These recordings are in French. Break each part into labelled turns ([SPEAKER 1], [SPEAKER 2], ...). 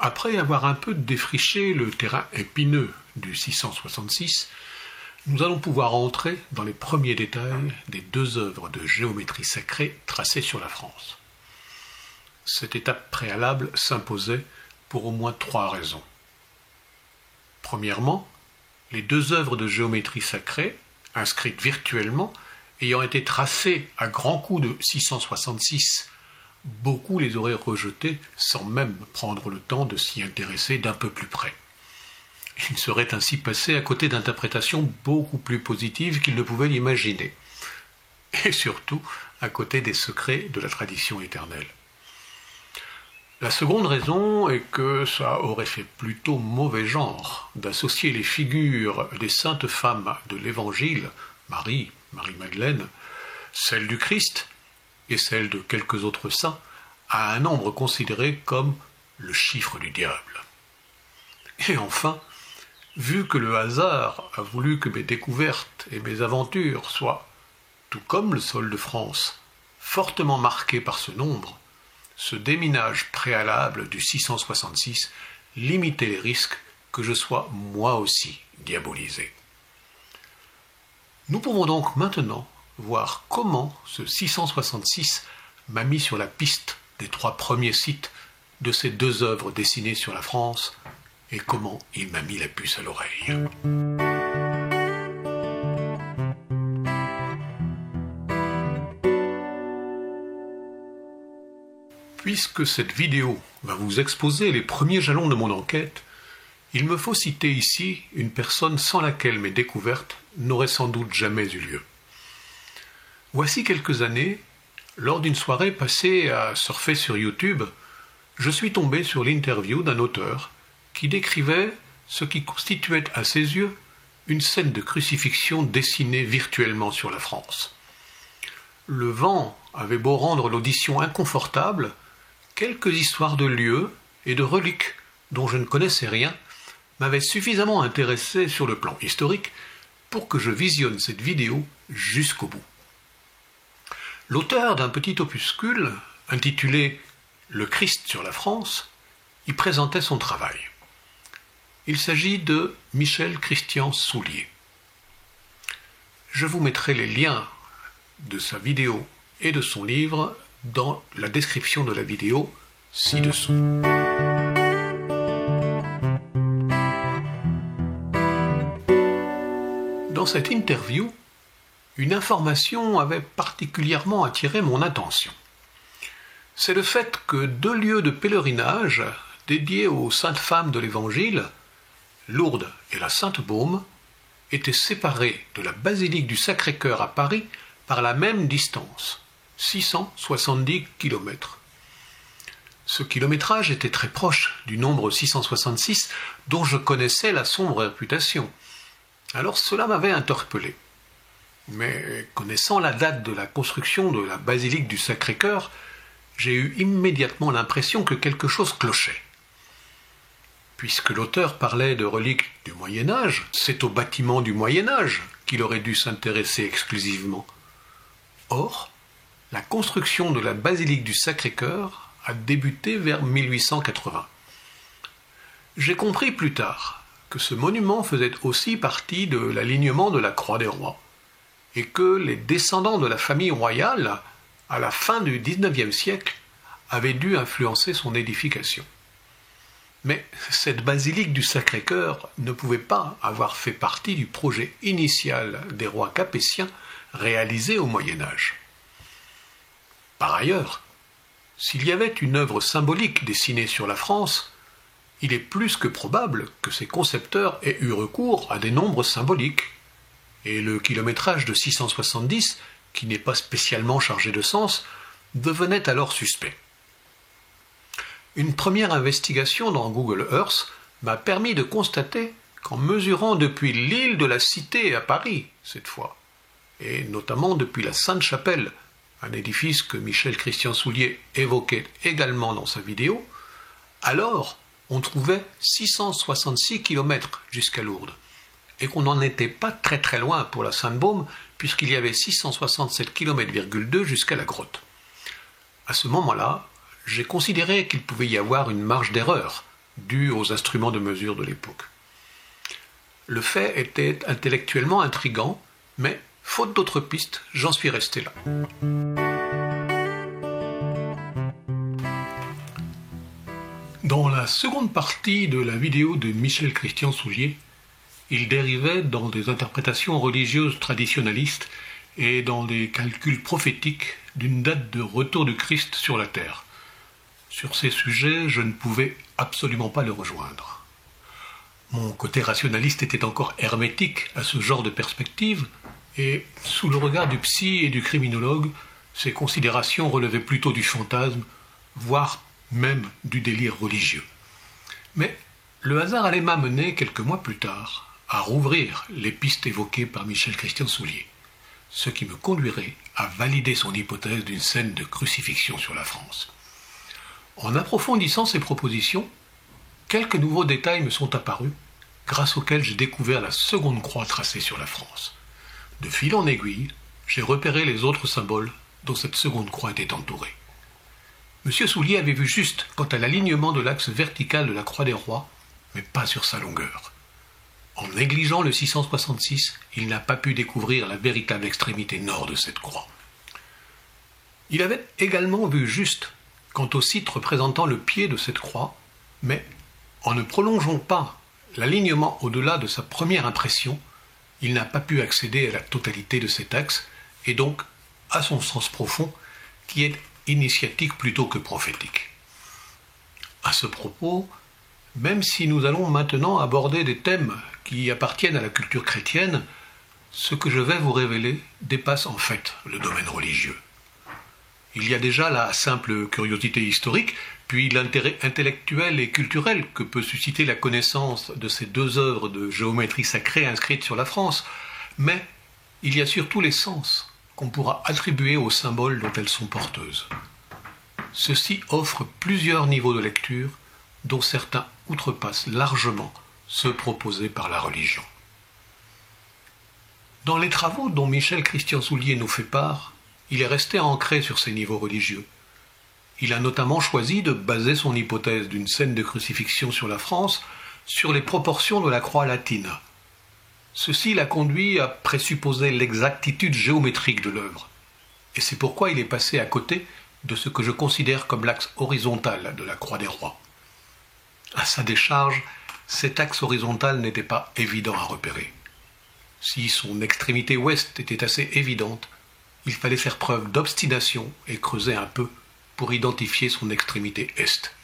[SPEAKER 1] Après avoir un peu défriché le terrain épineux du 666, nous allons pouvoir entrer dans les premiers détails des 2 œuvres de géométrie sacrée tracées sur la France. Cette étape préalable s'imposait pour au moins 3 raisons. Premièrement, les 2 œuvres de géométrie sacrée, inscrites virtuellement, ayant été tracées à grands coups de 666, beaucoup les auraient rejetées sans même prendre le temps de s'y intéresser d'un peu plus près. Ils seraient ainsi passés à côté d'interprétations beaucoup plus positives qu'ils ne pouvaient l'imaginer, et surtout à côté des secrets de la tradition éternelle. La seconde raison est que ça aurait fait plutôt mauvais genre d'associer les figures des saintes femmes de l'Évangile, Marie-Madeleine, celle du Christ et celle de quelques autres saints, à un nombre considéré comme le chiffre du diable. Et enfin, vu que le hasard a voulu que mes découvertes et mes aventures soient, tout comme le sol de France, fortement marquées par ce nombre, ce déminage préalable du 666 limitait les risques que je sois moi aussi diabolisé. Nous pouvons donc maintenant voir comment ce 666 m'a mis sur la piste des 3 premiers sites de ces 2 œuvres dessinées sur la France et comment il m'a mis la puce à l'oreille. Puisque cette vidéo va vous exposer les premiers jalons de mon enquête, il me faut citer ici une personne sans laquelle mes découvertes n'auraient sans doute jamais eu lieu. Voici quelques années, lors d'une soirée passée à surfer sur YouTube, je suis tombé sur l'interview d'un auteur qui décrivait ce qui constituait à ses yeux une scène de crucifixion dessinée virtuellement sur la France. Le vent avait beau rendre l'audition inconfortable, quelques histoires de lieux et de reliques dont je ne connaissais rien m'avaient suffisamment intéressé sur le plan historique pour que je visionne cette vidéo jusqu'au bout. L'auteur d'un petit opuscule intitulé « Le Christ sur la France » y présentait son travail. Il s'agit de Michel Christian Soulier. Je vous mettrai les liens de sa vidéo et de son livre dans la description de la vidéo ci-dessous. Dans cette interview, une information avait particulièrement attiré mon attention. C'est le fait que 2 lieux de pèlerinage dédiés aux saintes femmes de l'Évangile, Lourdes et la Sainte-Baume, étaient séparés de la basilique du Sacré-Cœur à Paris par la même distance, 670 km. Ce kilométrage était très proche du nombre 666 dont je connaissais la sombre réputation. Alors cela m'avait interpellé. Mais connaissant la date de la construction de la basilique du Sacré-Cœur, j'ai eu immédiatement l'impression que quelque chose clochait. Puisque l'auteur parlait de reliques du Moyen-Âge, c'est au bâtiment du Moyen-Âge qu'il aurait dû s'intéresser exclusivement. Or, la construction de la basilique du Sacré-Cœur a débuté vers 1880. J'ai compris plus tard que ce monument faisait aussi partie de l'alignement de la Croix des Rois, et que les descendants de la famille royale, à la fin du XIXe siècle, avaient dû influencer son édification. Mais cette basilique du Sacré-Cœur ne pouvait pas avoir fait partie du projet initial des rois capétiens réalisé au Moyen-Âge. Par ailleurs, s'il y avait une œuvre symbolique dessinée sur la France, il est plus que probable que ses concepteurs aient eu recours à des nombres symboliques, et le kilométrage de 670, qui n'est pas spécialement chargé de sens, devenait alors suspect. Une première investigation dans Google Earth m'a permis de constater qu'en mesurant depuis l'île de la Cité à Paris, cette fois, et notamment depuis la Sainte-Chapelle, un édifice que Michel Christian Soulier évoquait également dans sa vidéo, alors on trouvait 666 km jusqu'à Lourdes, et qu'on n'en était pas très loin pour la Sainte-Baume, puisqu'il y avait 667 km,2 jusqu'à la grotte. À ce moment-là, j'ai considéré qu'il pouvait y avoir une marge d'erreur due aux instruments de mesure de l'époque. Le fait était intellectuellement intrigant, mais faute d'autres pistes, j'en suis resté là. Dans la seconde partie de la vidéo de Michel Christian Soulier, il dérivait dans des interprétations religieuses traditionnalistes et dans des calculs prophétiques d'une date de retour du Christ sur la terre. Sur ces sujets, je ne pouvais absolument pas le rejoindre. Mon côté rationaliste était encore hermétique à ce genre de perspective, et sous le regard du psy et du criminologue, ces considérations relevaient plutôt du fantasme, voire même du délire religieux. Mais le hasard allait m'amener, quelques mois plus tard, à rouvrir les pistes évoquées par Michel Christian Soulier, ce qui me conduirait à valider son hypothèse d'une scène de crucifixion sur la France. En approfondissant ces propositions, quelques nouveaux détails me sont apparus, grâce auxquels j'ai découvert la seconde croix tracée sur la France. De fil en aiguille, j'ai repéré les autres symboles dont cette seconde croix était entourée. M. Soulier avait vu juste quant à l'alignement de l'axe vertical de la croix des rois, mais pas sur sa longueur. En négligeant le 666, il n'a pas pu découvrir la véritable extrémité nord de cette croix. Il avait également vu juste quant au site représentant le pied de cette croix, mais en ne prolongeant pas l'alignement au-delà de sa première impression, il n'a pas pu accéder à la totalité de cet axe, et donc à son sens profond, qui est initiatique plutôt que prophétique. À ce propos, même si nous allons maintenant aborder des thèmes qui appartiennent à la culture chrétienne, ce que je vais vous révéler dépasse en fait le domaine religieux. Il y a déjà la simple curiosité historique, puis l'intérêt intellectuel et culturel que peut susciter la connaissance de ces deux œuvres de géométrie sacrée inscrites sur la France, mais il y a surtout les sens qu'on pourra attribuer aux symboles dont elles sont porteuses. Ceci offre plusieurs niveaux de lecture, dont certains outrepassent largement ceux proposés par la religion. Dans les travaux dont Michel Christian Soulier nous fait part, il est resté ancré sur ces niveaux religieux. Il a notamment choisi de baser son hypothèse d'une scène de crucifixion sur la France sur les proportions de la croix latine. Ceci l'a conduit à présupposer l'exactitude géométrique de l'œuvre, et c'est pourquoi il est passé à côté de ce que je considère comme l'axe horizontal de la croix des rois. À sa décharge, cet axe horizontal n'était pas évident à repérer. Si son extrémité ouest était assez évidente, il fallait faire preuve d'obstination et creuser un peu pour identifier son extrémité est.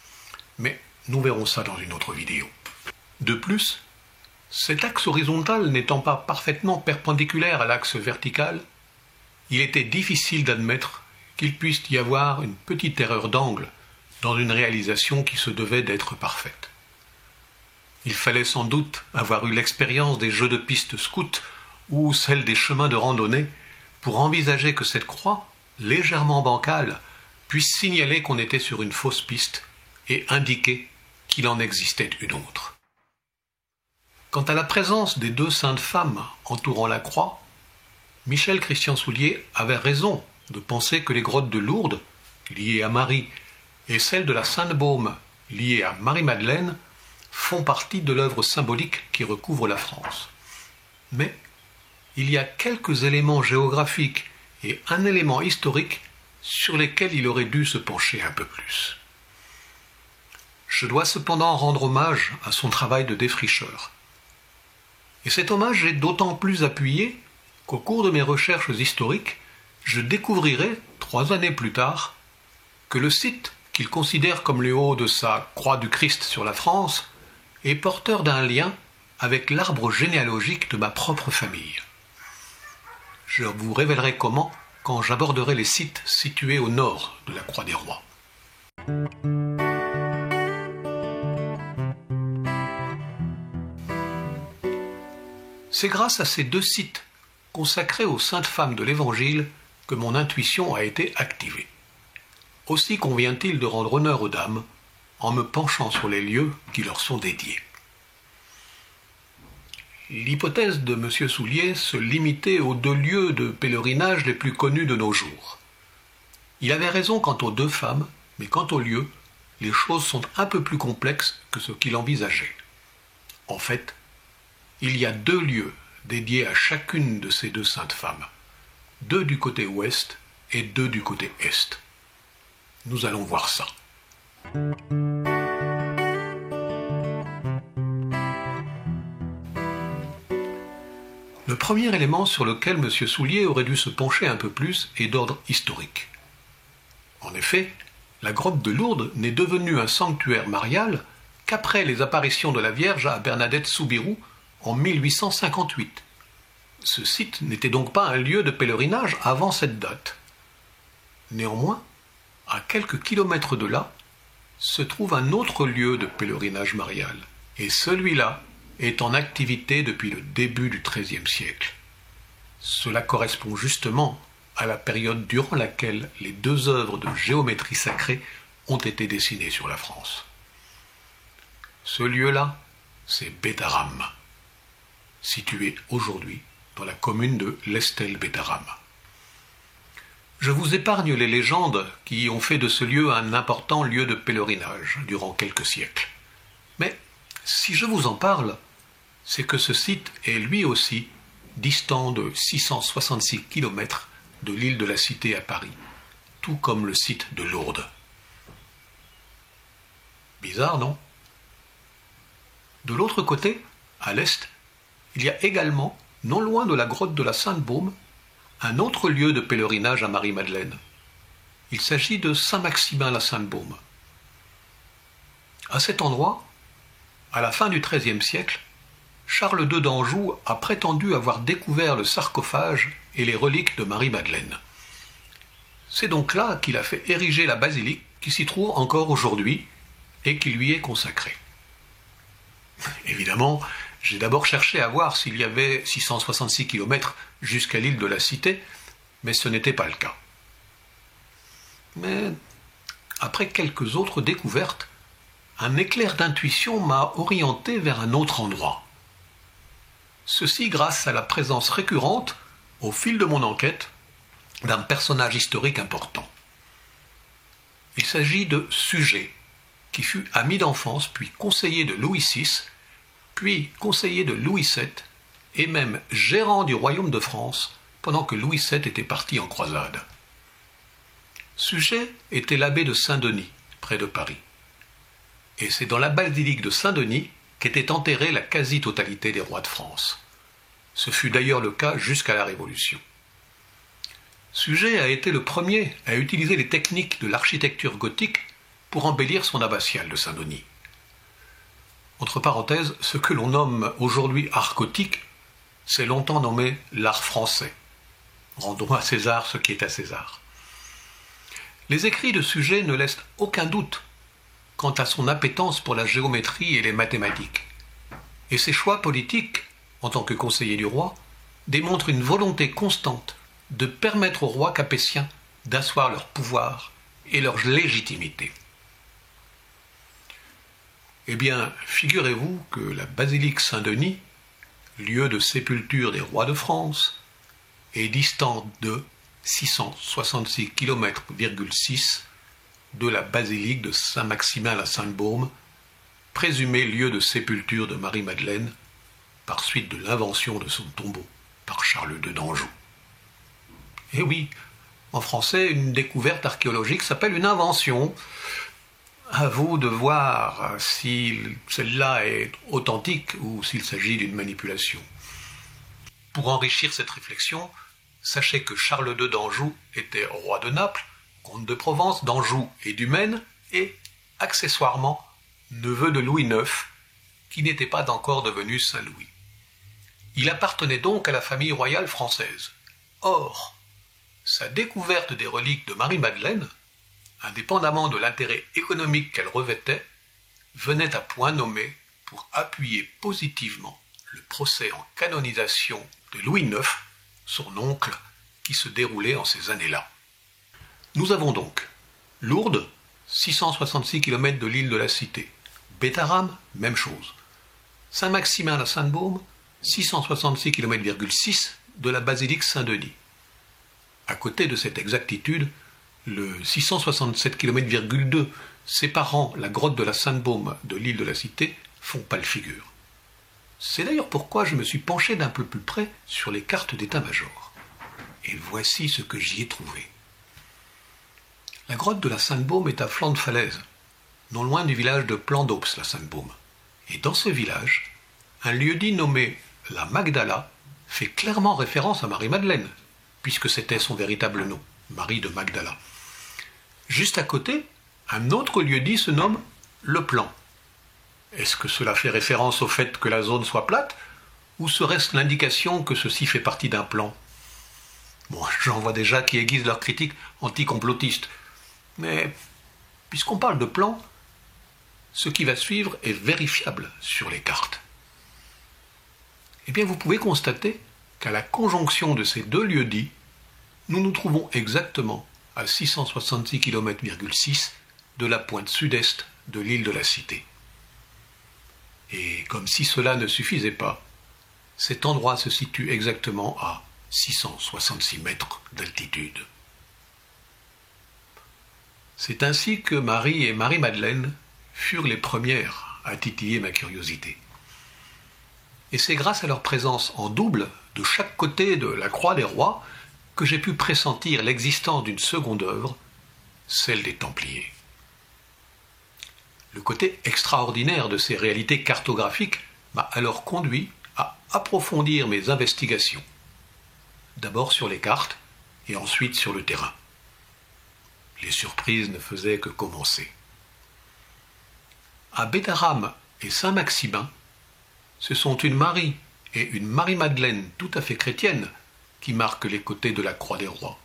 [SPEAKER 1] Mais nous verrons ça dans une autre vidéo. De plus, cet axe horizontal n'étant pas parfaitement perpendiculaire à l'axe vertical, il était difficile d'admettre qu'il puisse y avoir une petite erreur d'angle dans une réalisation qui se devait d'être parfaite. Il fallait sans doute avoir eu l'expérience des jeux de piste scouts ou celle des chemins de randonnée pour envisager que cette croix, légèrement bancale, puisse signaler qu'on était sur une fausse piste et indiquer qu'il en existait une autre. Quant à la présence des deux saintes femmes entourant la croix, Michel Christian Soulier avait raison de penser que les grottes de Lourdes, liées à Marie, et celles de la Sainte-Baume, liées à Marie-Madeleine, font partie de l'œuvre symbolique qui recouvre la France. Mais il y a quelques éléments géographiques et un élément historique sur lesquels il aurait dû se pencher un peu plus. Je dois cependant rendre hommage à son travail de défricheur. Et cet hommage est d'autant plus appuyé qu'au cours de mes recherches historiques, je découvrirai, 3 années plus tard, que le site qu'il considère comme le haut de sa croix du Christ sur la France est porteur d'un lien avec l'arbre généalogique de ma propre famille. Je vous révélerai comment quand j'aborderai les sites situés au nord de la Croix des Rois. C'est grâce à ces 2 sites consacrés aux saintes femmes de l'Évangile que mon intuition a été activée. Aussi convient-il de rendre honneur aux dames en me penchant sur les lieux qui leur sont dédiés. L'hypothèse de M. Soulier se limitait aux 2 lieux de pèlerinage les plus connus de nos jours. Il avait raison quant aux 2 femmes, mais quant au lieu, les choses sont un peu plus complexes que ce qu'il envisageait. En fait, il y a 2 lieux dédiés à chacune de ces 2 saintes femmes, 2 du côté ouest et 2 du côté est. Nous allons voir ça. Le premier élément sur lequel M. Soulier aurait dû se pencher un peu plus est d'ordre historique. En effet, la grotte de Lourdes n'est devenue un sanctuaire marial qu'après les apparitions de la Vierge à Bernadette Soubirous en 1858. Ce site n'était donc pas un lieu de pèlerinage avant cette date. Néanmoins, à quelques kilomètres de là, se trouve un autre lieu de pèlerinage marial, et celui-là est en activité depuis le début du XIIIe siècle. Cela correspond justement à la période durant laquelle les 2 œuvres de géométrie sacrée ont été dessinées sur la France. Ce lieu-là, c'est Bétharram, situé aujourd'hui dans la commune de l'Estel-Bétharram. Je vous épargne les légendes qui ont fait de ce lieu un important lieu de pèlerinage durant quelques siècles. Mais si je vous en parle, c'est que ce site est lui aussi distant de 666 km de l'île de la Cité à Paris, tout comme le site de Lourdes. Bizarre, non? De l'autre côté, à l'est, il y a également, non loin de la grotte de la Sainte-Baume, un autre lieu de pèlerinage à Marie-Madeleine. Il s'agit de Saint-Maximin-la-Sainte-Baume. À cet endroit, à la fin du XIIIe siècle, Charles II d'Anjou a prétendu avoir découvert le sarcophage et les reliques de Marie-Madeleine. C'est donc là qu'il a fait ériger la basilique qui s'y trouve encore aujourd'hui et qui lui est consacrée. Évidemment, j'ai d'abord cherché à voir s'il y avait 666 km jusqu'à l'île de la Cité, mais ce n'était pas le cas. Mais après quelques autres découvertes, un éclair d'intuition m'a orienté vers un autre endroit. Ceci grâce à la présence récurrente, au fil de mon enquête, d'un personnage historique important. Il s'agit de Suger, qui fut ami d'enfance, puis conseiller de Louis VI, puis conseiller de Louis VII, et même gérant du royaume de France, pendant que Louis VII était parti en croisade. Suger était l'abbé de Saint-Denis, près de Paris. Et c'est dans la basilique de Saint-Denis qu'était enterrée la quasi-totalité des rois de France. Ce fut d'ailleurs le cas jusqu'à la Révolution. Suger a été le premier à utiliser les techniques de l'architecture gothique pour embellir son abbatiale de Saint-Denis. Entre parenthèses, ce que l'on nomme aujourd'hui art gothique, c'est longtemps nommé l'art français. Rendons à César ce qui est à César. Les écrits de Suger ne laissent aucun doute quant à son appétence pour la géométrie et les mathématiques. Et ses choix politiques, en tant que conseiller du roi, démontrent une volonté constante de permettre aux rois capétiens d'asseoir leur pouvoir et leur légitimité. Eh bien, figurez-vous que la basilique Saint-Denis, lieu de sépulture des rois de France, est distante de 666,6 km de la basilique de Saint-Maximin-la-Sainte-Baume, présumé lieu de sépulture de Marie-Madeleine, par suite de l'invention de son tombeau par Charles II d'Anjou. Et oui, en français, une découverte archéologique s'appelle une invention. À vous de voir si celle-là est authentique ou s'il s'agit d'une manipulation. Pour enrichir cette réflexion, sachez que Charles II d'Anjou était roi de Naples, comte de Provence, d'Anjou et du Maine, et, accessoirement, neveu de Louis IX, qui n'était pas encore devenu Saint-Louis. Il appartenait donc à la famille royale française. Or, sa découverte des reliques de Marie-Madeleine, indépendamment de l'intérêt économique qu'elle revêtait, venait à point nommé pour appuyer positivement le procès en canonisation de Louis IX, son oncle, qui se déroulait en ces années-là. Nous avons donc Lourdes, 666 km de l'île de la Cité. Bétharram, même chose. Saint-Maximin-la-Sainte-Baume, 666,6 km de la basilique Saint-Denis. À côté de cette exactitude, le 667,2 km séparant la grotte de la Sainte-Baume de l'île de la Cité font pâle figure. C'est d'ailleurs pourquoi je me suis penché d'un peu plus près sur les cartes d'état-major. Et voici ce que j'y ai trouvé. La grotte de la Sainte-Baume est à flanc de falaise, non loin du village de Plan-d'Aups, la Sainte-Baume. Et dans ce village, un lieu-dit nommé la Magdala fait clairement référence à Marie-Madeleine, puisque c'était son véritable nom, Marie de Magdala. Juste à côté, un autre lieu-dit se nomme le Plan. Est-ce que cela fait référence au fait que la zone soit plate, ou serait-ce l'indication que ceci fait partie d'un plan? Bon, j'en vois déjà qui aiguisent leur critique anti-complotiste. Mais, puisqu'on parle de plan, ce qui va suivre est vérifiable sur les cartes. Eh bien, vous pouvez constater qu'à la conjonction de ces deux lieux-dits, nous nous trouvons exactement à 666 km,6 km de la pointe sud-est de l'île de la Cité. Et comme si cela ne suffisait pas, cet endroit se situe exactement à 666 mètres d'altitude. C'est ainsi que Marie et Marie-Madeleine furent les premières à titiller ma curiosité. Et c'est grâce à leur présence en double de chaque côté de la Croix des Rois que j'ai pu pressentir l'existence d'une seconde œuvre, celle des Templiers. Le côté extraordinaire de ces réalités cartographiques m'a alors conduit à approfondir mes investigations, d'abord sur les cartes et ensuite sur le terrain. Les surprises ne faisaient que commencer. À Bédarame et Saint-Maximin, ce sont une Marie et une Marie-Madeleine tout à fait chrétiennes qui marquent les côtés de la Croix des Rois.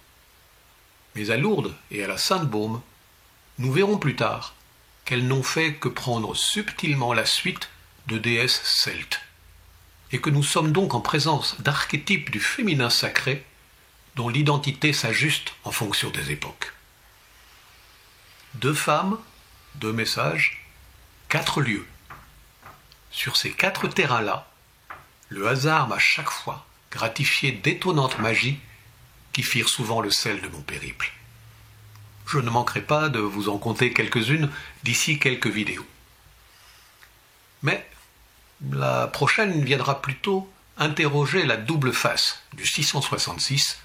[SPEAKER 1] Mais à Lourdes et à la Sainte-Baume, nous verrons plus tard qu'elles n'ont fait que prendre subtilement la suite de déesses celtes, et que nous sommes donc en présence d'archétypes du féminin sacré dont l'identité s'ajuste en fonction des époques. 2 femmes, 2 messages, 4 lieux. Sur ces 4 terrains-là, le hasard m'a chaque fois gratifié d'étonnantes magies qui firent souvent le sel de mon périple. Je ne manquerai pas de vous en conter quelques-unes d'ici quelques vidéos. Mais la prochaine viendra plutôt interroger la double face du 666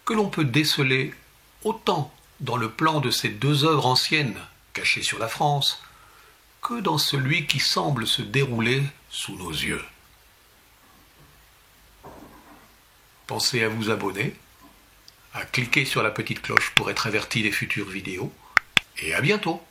[SPEAKER 1] que l'on peut déceler autant dans le plan de ces 2 œuvres anciennes cachées sur la France que dans celui qui semble se dérouler sous nos yeux. Pensez à vous abonner, à cliquer sur la petite cloche pour être averti des futures vidéos, et à bientôt!